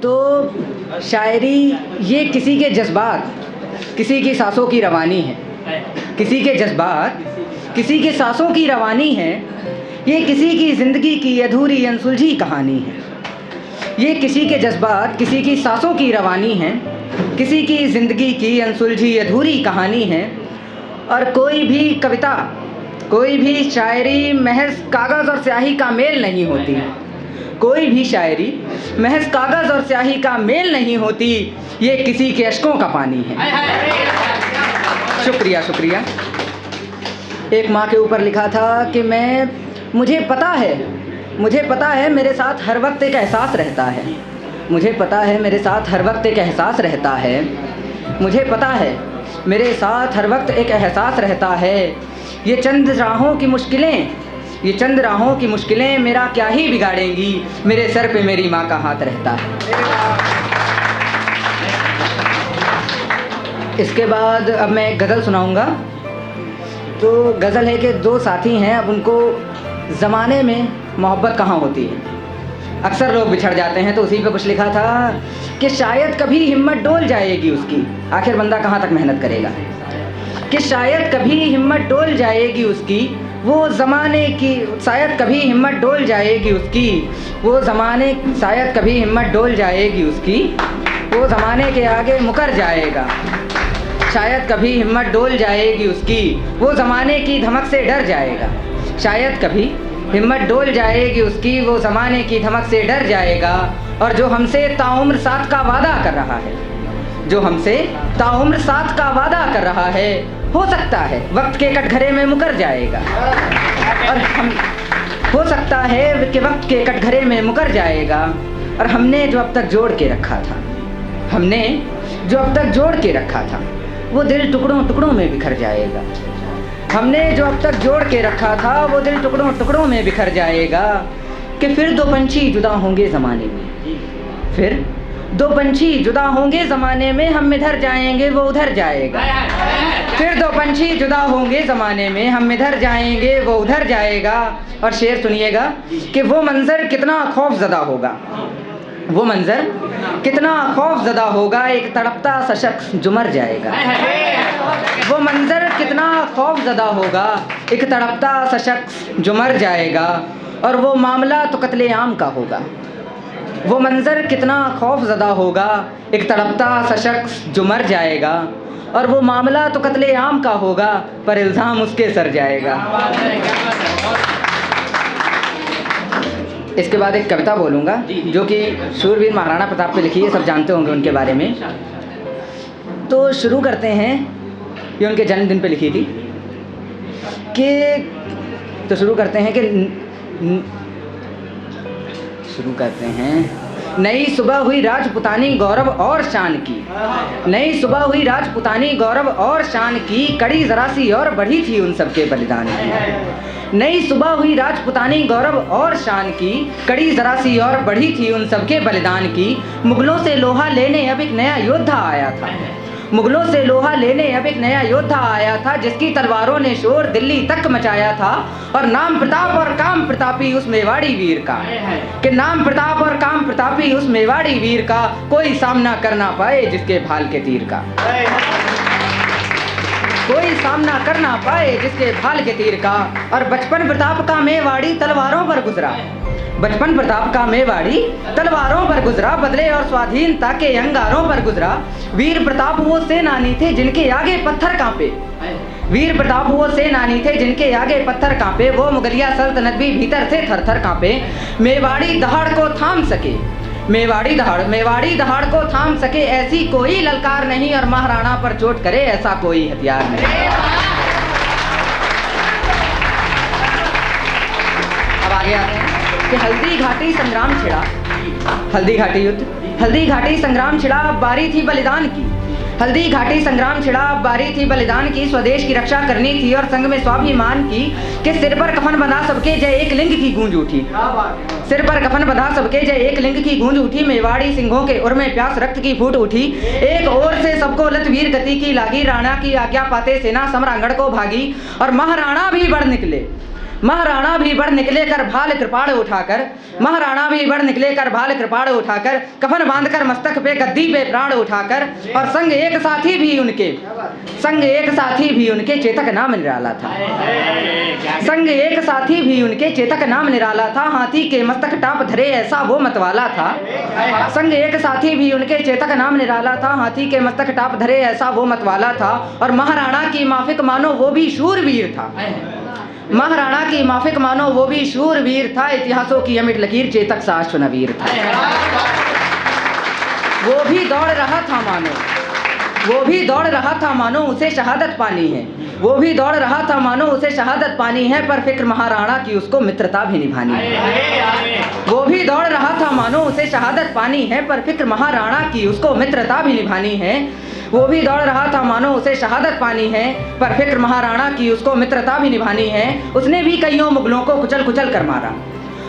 तो शायरी ये किसी के जज्बात, किसी की सांसों की रवानी है। किसी के जज्बात, किसी के सांसों की रवानी है। ये किसी की ज़िंदगी की अधूरी अनसुलझी कहानी है। ये किसी के जज्बात, किसी की सांसों की रवानी है। किसी की ज़िंदगी की अनसुलझी अधूरी कहानी है। और कोई भी कविता, कोई भी शायरी महज कागज़ और स्याही का मेल नहीं होती। कोई भी शायरी महज कागज़ और स्याही का मेल नहीं होती। ये किसी के अश्कों का पानी है। शुक्रिया शुक्रिया। एक माँ के ऊपर लिखा था कि मुझे पता है मेरे साथ हर वक्त एक एहसास रहता है। मुझे पता है मेरे साथ हर वक्त एक एहसास रहता है। मुझे पता है मेरे साथ हर वक्त एक एहसास रहता है। ये चंद राहों की मुश्किलें मेरा क्या ही बिगाड़ेंगी। मेरे सर पे मेरी माँ का हाथ रहता है। इसके बाद अब मैं एक गज़ल सुनाऊंगा। तो गज़ल है कि दो साथी हैं, अब उनको ज़माने में मोहब्बत कहाँ होती है। अक्सर लोग बिछड़ जाते हैं। तो उसी पे कुछ लिखा था कि शायद कभी हिम्मत डोल जाएगी उसकी, आखिर बंदा कहाँ तक मेहनत करेगा। कि शायद कभी हिम्मत डोल जाएगी उसकी, वो ज़माने की, शायद कभी हिम्मत डोल जाएगी उसकी, वो ज़माने, शायद कभी हिम्मत डोल जाएगी उसकी, वो ज़माने के आगे मुकर जाएगा। शायद कभी हिम्मत डोल जाएगी उसकी, वो ज़माने की धमक से डर जाएगा। शायद कभी हिम्मत डोल जाएगी उसकी, वो ज़माने की धमक से डर जाएगा। और जो हमसे ताउम्र साथ का वादा कर रहा है, जो हमसे ताउम्र साथ का वादा कर रहा है, हो सकता है वक्त के कटघरे में मुकर जाएगा। और हम, हो सकता है कि वक्त के कटघरे में मुकर जाएगा। और हमने जो अब तक जोड़ के रखा था, हमने जो अब तक जोड़ के रखा था, वो दिल टुकड़ों टुकड़ों में बिखर जाएगा। हमने जो अब तक जोड़ के रखा था, वो दिल टुकड़ों टुकड़ों में बिखर जाएगा। कि फिर दो पंछी जुदा होंगे ज़माने में, फिर दो पंछी जुदा होंगे ज़माने में, हम इधर जाएंगे वो उधर जाएगा। फिर दो पंछी जुदा होंगे ज़माने में, हम इधर जाएंगे वो उधर जाएगा। और शेर सुनिएगा कि वो मंज़र कितना खौफज़दा होगा, वो मंज़र कितना खौफज़दा होगा, एक तड़पता सा शख्स जो मर जाएगा। वो मंज़र कितना खौफज़दा होगा, एक तड़पता सा शख्स जो मर जाएगा। और वो मामला तो कत्ले-आम का होगा। वो मंज़र कितना खौफज़दा होगा, एक तड़पता सा शख्स जो मर जाएगा। और वो मामला तो कत्ले-आम का होगा, पर इल्ज़ाम उसके सर जाएगा। इसके बाद एक कविता बोलूँगा जो कि शूरवीर महाराणा प्रताप पे लिखी है, सब जानते होंगे उनके बारे में। तो शुरू करते हैं, ये उनके जन्मदिन पे लिखी थी कि, तो शुरू करते हैं नई सुबह हुई राजपुतानी गौरव और शान की। नई सुबह हुई राजपुतानी गौरव और शान की, कड़ी ज़रा सी और बढ़ी थी उन सबके बलिदान की। नई सुबह हुई राजपुतानी गौरव और शान की, कड़ी ज़रा सी और बढ़ी थी उन सबके बलिदान की। मुग़लों से लोहा लेने अब एक नया योद्धा आया था। मुग़लों से लोहा लेने अब एक नया योद्धा आया था, जिसकी तलवारों ने शोर दिल्ली तक मचाया था। और नाम प्रताप और काम प्रतापी उस मेवाड़ी वीर का, कि नाम प्रताप और काम प्रतापी उस मेवाड़ी वीर का, कोई सामना कर ना पाए जिसके भाल के तीर का। कोई सामना कर ना पाए जिसके भाल के तीर का। और बचपन प्रताप का मेवाड़ी तलवारों पर गुजरा, बचपन प्रताप का मेवाड़ी तलवारों पर गुजरा, बदले और स्वाधीनता के अंगारों पर गुजरा। वीर प्रताप वो सेनानी थे जिनके आगे पत्थर कांपे, वीर प्रताप वो सेनानी थे जिनके आगे पत्थर कांपे। वो मुगलिया सल्तनत भी भीतर से थर थर कांपे। मेवाड़ी दहाड़ को थाम सके, मेवाड़ी दहाड़ को थाम सके, ऐसी कोई ललकार नहीं। और महाराणा पर चोट करे ऐसा कोई हथियार नहीं। अब आगे आते हैं कि हल्दी घाटी संग्राम छिड़ा, हल्दी घाटी युद्ध, हल्दी घाटी संग्राम छिड़ा, अब बारी थी बलिदान की। हल्दी घाटी संग्राम छिड़ा, अब बारी थी बलिदान की। स्वदेश की रक्षा करनी थी और संग में स्वाभिमान की। कि सिर पर कफन बंधा सबके जय एक लिंग की गूंज उठी, सिर पर कफन बंधा सबके जय एक लिंग की गूंज उठी। मेवाड़ी सिंहों के उर में प्यास रक्त की फूट उठी। एक ओर से सबको लत वीर गति की लागी, राणा की आज्ञा पाते सेना सम्रांगण को भागी। और महाराणा भी बढ़ निकले, महाराणा भी बढ़ निकले कर भाल कृपाण उठाकर, महाराणा भी बढ़ निकले कर भाल कृपाण उठाकर, कफन बांधकर मस्तक पे गद्दी पे प्राण उठाकर, और संग एक साथी भी उनके चेतक नाम निराला था। संग एक साथी भी उनके चेतक नाम निराला था, हाथी के मस्तक टाप धरे ऐसा वो मतवाला था। संग एक साथी भी उनके चेतक नाम निराला था, हाथी के मस्तक टाप धरे ऐसा वो मतवाला था। और महाराणा की माफिक मानो वो भी शूरवीर था, महाराणा की माफिक मानो वो भी शूरवीर था, इतिहासों की अमिट लकीर चेतक सा अश्वनवीर था। वो भी दौड़ रहा था मानो, वो भी दौड़ रहा था मानो उसे शहादत पानी है, वो भी दौड़ रहा था मानो उसे शहादत पानी है, पर फिक्र महाराणा की उसको मित्रता भी निभानी है। वो भी दौड़ रहा था मानो उसे शहादत पानी है, पर फिक्र महाराणा की उसको मित्रता भी निभानी है। वो भी दौड़ रहा था मानो उसे शहादत पानी है, पर फिक्र महाराणा की उसको मित्रता भी निभानी है। उसने भी कईयों मुगलों को कुचल कुचल कर मारा,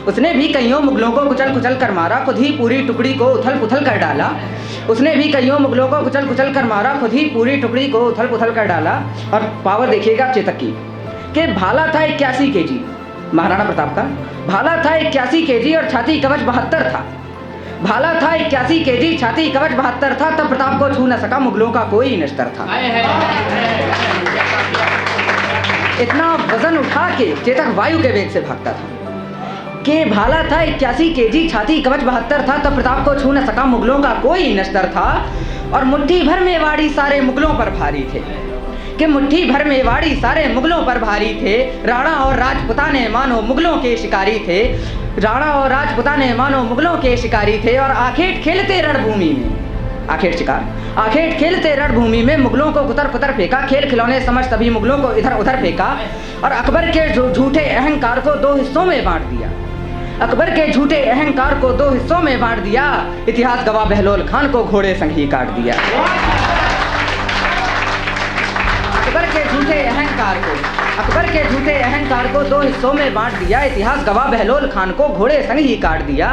उसने भी कईयों मुगलों को कुचल कुचल कर मारा, खुद ही पूरी टुकड़ी को उथल पुथल कर डाला। उसने भी कईयों मुगलों को कुचल कुचल कर मारा, खुद ही पूरी टुकड़ी को उथल पुथल कर डाला। और पावर देखिएगा चेतक की, कि भाला था 81 kg, महाराणा प्रताप का भाला था 81 kg और छाती कवच 72 था। भाला था 81 kg, छाती कवच 72 था, तब प्रताप को छू न सका मुगलों का कोई नश्तर था। इतना वजन उठा के चेतक वायु के वेग से भागता था, कि भाला था 81 kg, छाती कवच 72 था, तब प्रताप को छू न सका मुगलों का कोई नश्तर था। और मुट्ठी भर मेवाड़ी सारे मुगलों पर भारी थे, कि मुट्ठी भर मेवाड़ी सारे मुगलों पर भारी थे। राणा और राजपुताने मानो मुगलों के शिकारी थे, राणा और राजपुताने मानो मुगलों के शिकारी थे। और आखेट खेलते रणभूमि में, आखेट शिकार, आखेट खेलते रणभूमि में मुगलों को कुतर कुतर फेंका, खेल खिलौने समझ सभी मुगलों को इधर उधर फेंका। और अकबर के झूठे अहंकार को 2 हिस्सों में बांट दिया, अकबर के झूठे अहंकार को 2 हिस्सों में बांट दिया। इतिहास गवाह बहलोल खान को घोड़े संग ही काट दिया। अकबर के झूठे अहंकार को 2 हिस्सों में बांट दिया, इतिहास गवाह बहलोल खान को घोड़े संग ही काट दिया।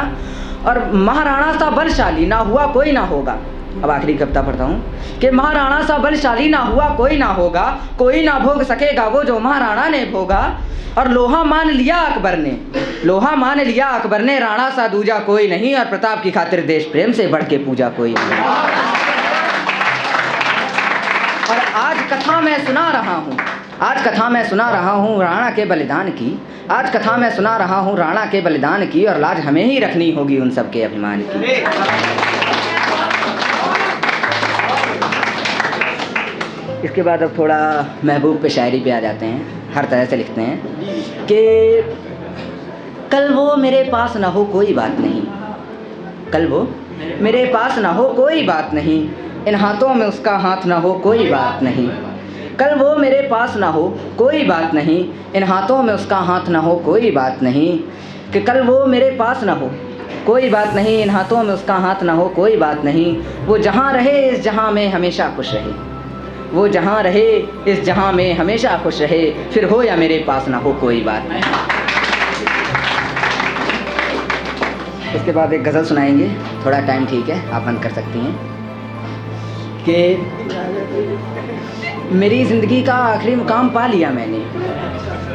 और महाराणा सा बलशाली ना हुआ कोई ना होगा, अब आखिरी कविता पढ़ता हूँ, कि महाराणा सा बलशाली ना हुआ कोई ना होगा, कोई ना भोग सकेगा वो जो महाराणा ने भोगा। और लोहा मान लिया अकबर ने, लोहा मान लिया अकबर ने, राणा सा दूजा कोई नहीं, और प्रताप की खातिर देश प्रेम से बढ़ के पूजा कोई नहीं। और आज कथा मैं सुना रहा हूँ, आज कथा मैं सुना रहा हूँ राणा के बलिदान की, आज कथा मैं सुना रहा हूँ राणा के बलिदान की। और लाज हमें ही रखनी होगी उन सब के अभिमान की। इसके बाद अब थोड़ा महबूब पे शायरी पे आ जाते हैं। हर तरह से लिखते हैं कि कल वो मेरे पास ना हो कोई बात नहीं, कल वो मेरे पास ना हो कोई बात नहीं, इन हाथों में उसका हाथ ना हो कोई बात नहीं। कल वो मेरे पास ना हो कोई बात नहीं, इन हाथों में उसका हाथ ना हो कोई बात नहीं। कि कल वो मेरे पास ना हो कोई बात नहीं, इन हाथों में उसका हाथ ना हो कोई बात नहीं। वो जहाँ रहे इस जहाँ में हमेशा खुश रहे, वो जहाँ रहे इस जहाँ में हमेशा खुश रहे, फिर हो या मेरे पास ना हो कोई बात नहीं। इसके बाद एक गज़ल सुनाएंगे, थोड़ा टाइम ठीक है, आप बंद कर सकती हैं। कि मेरी ज़िंदगी का आखिरी मुकाम पा लिया मैंने,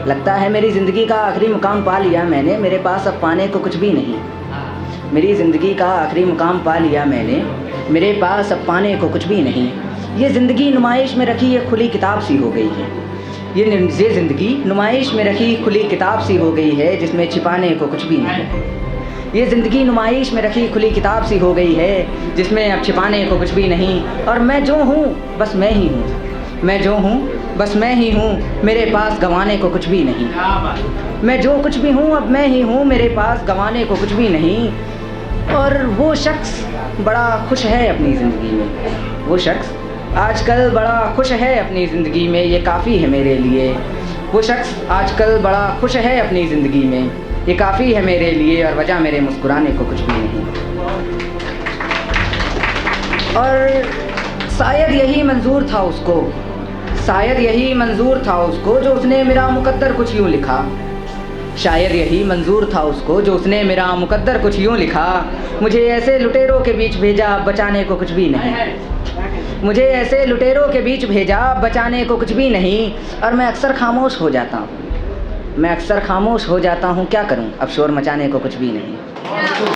लगता है मेरी ज़िंदगी का आखिरी मुकाम पा लिया मैंने, मेरे पास अब पाने को कुछ भी नहीं। मेरी ज़िंदगी का आखिरी मुकाम पा लिया मैंने, मेरे पास अब पाने को कुछ भी नहीं। ये ज़िंदगी नुमाइश में रखी एक खुली किताब सी हो गई है, ये ज़िंदगी नुमाइश में रखी खुली किताब सी हो गई है, जिसमें छिपाने को कुछ भी नहीं। ये ज़िंदगी नुमाइश में रखी खुली किताब सी हो गई है, जिसमें अब छिपाने को कुछ भी नहीं। और मैं जो हूँ बस मैं ही हूँ, मैं जो हूँ बस मैं ही हूँ, मेरे पास गंवाने को कुछ भी नहीं। मैं जो कुछ भी हूँ अब मैं ही हूँ, मेरे पास गंवाने को कुछ भी नहीं। और वो शख्स बड़ा खुश है अपनी ज़िंदगी में, वो शख्स आजकल बड़ा खुश है अपनी ज़िंदगी में, ये काफ़ी है मेरे लिए। वो शख्स आजकल बड़ा खुश है अपनी ज़िंदगी में, ये काफ़ी है मेरे लिए, और वजह मेरे मुस्कुराने को कुछ भी नहीं। और शायद यही मंजूर था उसको, शायद यही मंजूर था उसको, जो उसने मेरा मुकद्दर कुछ यूँ लिखा। शायद यही मंजूर था उसको, जो उसने मेरा मुकद्दर कुछ यूँ लिखा। मुझे ऐसे लुटेरों के बीच भेजा, बचाने को कुछ भी नहीं। मुझे ऐसे लुटेरों के बीच भेजा, बचाने को कुछ भी नहीं। और मैं अक्सर खामोश हो जाता हूँ, मैं अक्सर खामोश हो जाता हूँ, क्या करूँ अब शोर मचाने को कुछ भी नहीं।